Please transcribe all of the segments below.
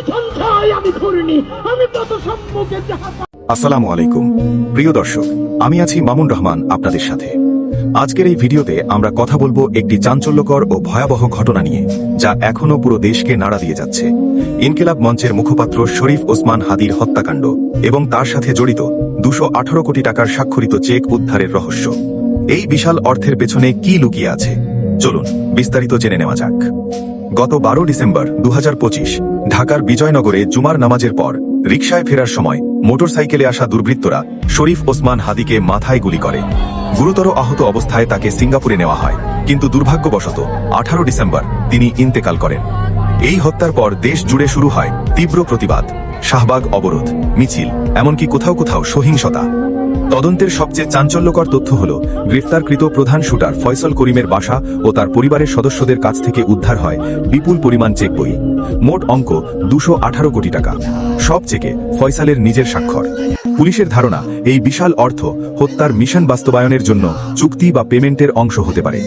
সঞ্চয় আমি ধরিনি, আমি কত সম্মুখে যাহা। আসসালামু আলাইকুম প্রিয় দর্শক, আমি আছি মামুন রহমান আপনাদের সাথে। আজকের এই ভিডিওতে আমরা কথা বলবো একটি চাঞ্চল্যকর ও ভয়াবহ ঘটনা নিয়ে, যা এখনো পুরো দেশকে নাড়া দিয়ে যাচ্ছে। ইনকিলাব মঞ্চের মুখপাত্র শরীফ ওসমান হাদির হত্যাকাণ্ড এবং তার সাথে জড়িত 218 কোটি টাকার স্বাক্ষরিত চেক উদ্ধারের রহস্য। এই বিশাল অর্থের পেছনে কি লুকিয়ে আছে, চলুন বিস্তারিত জেনে নেওয়া যাক। গত 12 ডিসেম্বর 2025 ঢাকার বিজয়নগরে জুমার নামাজের পর রিকশায় ফেরার সময় মোটরসাইকেলে আসা দুর্বৃত্তরা শরীফ ওসমান হাদিকে মাথায় গুলি করে। গুরুতর আহত অবস্থায় তাকে সিঙ্গাপুরে নেওয়া হয়, কিন্তু দুর্ভাগ্যবশত 18 ডিসেম্বর তিনি ইন্তেকাল করেন। এই হত্যার পর দেশ জুড়ে শুরু হয় তীব্র প্রতিবাদ, শাহবাগ অবরোধ, মিছিল, এমনকি কোথাও কোথাও সহিংসতা। তদন্তের সবচেয়ে চাঞ্চল্যকর তথ্য হল, গ্রেফতারকৃত প্রধান শুটার ফয়সল করিমের বাসা ও তার পরিবারের সদস্যদের কাছ থেকে উদ্ধার হয় বিপুল পরিমাণ চেক বই। মোট অঙ্ক 218 কোটি টাকা। সব চেকে ফয়সালের নিজের স্বাক্ষর। পুলিশের ধারণা, এই বিশাল অর্থ হত্যার মিশন বাস্তবায়নের জন্য চুক্তি বা পেমেন্টের অংশ হতে পারে।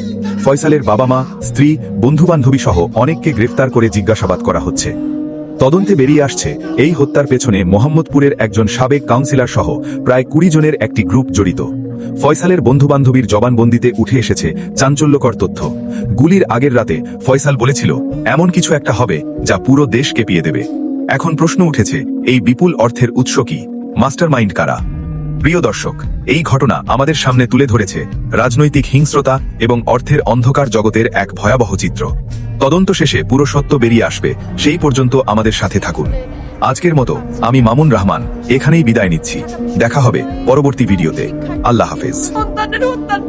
ফয়সালের বাবা মা, স্ত্রী, বন্ধুবান্ধবী সহ অনেককে গ্রেফতার করে জিজ্ঞাসাবাদ করা হচ্ছে। তদন্তে বেরিয়ে আসছে, এই হত্যার পেছনে মোহাম্মদপুরের একজন সাবেক কাউন্সিলর সহ প্রায় 20 জনের একটি গ্রুপ জড়িত। ফয়সালের বন্ধুবান্ধবীর জবানবন্দিতে উঠে এসেছে চাঞ্চল্যকর তথ্য। গুলির আগের রাতে ফয়সাল বলেছিল, এমন কিছু একটা হবে যা পুরো দেশ কেঁপিয়ে দেবে। এখন প্রশ্ন উঠেছে, এই বিপুল অর্থের উৎস কি? মাস্টারমাইন্ড কারা? প্রিয় দর্শক, এই ঘটনা আমাদের সামনে তুলে ধরেছে রাজনৈতিক হিংস্রতা এবং অর্থের অন্ধকার জগতের এক ভয়াবহ চিত্র। তদন্ত শেষে পুরো সত্য বেরিয়ে আসবে, সেই পর্যন্ত আমাদের সাথে থাকুন। আজকের মতো আমি মামুন রহমান এখানেই বিদায় নিচ্ছি। দেখা হবে পরবর্তী ভিডিওতে। আল্লাহ হাফেজ।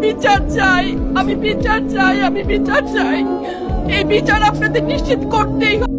বিচার চাই, আমি বিচার চাই, আমি বিচার চাই। এই বিচার আপনাদের নিশ্চিত করতেই হবে।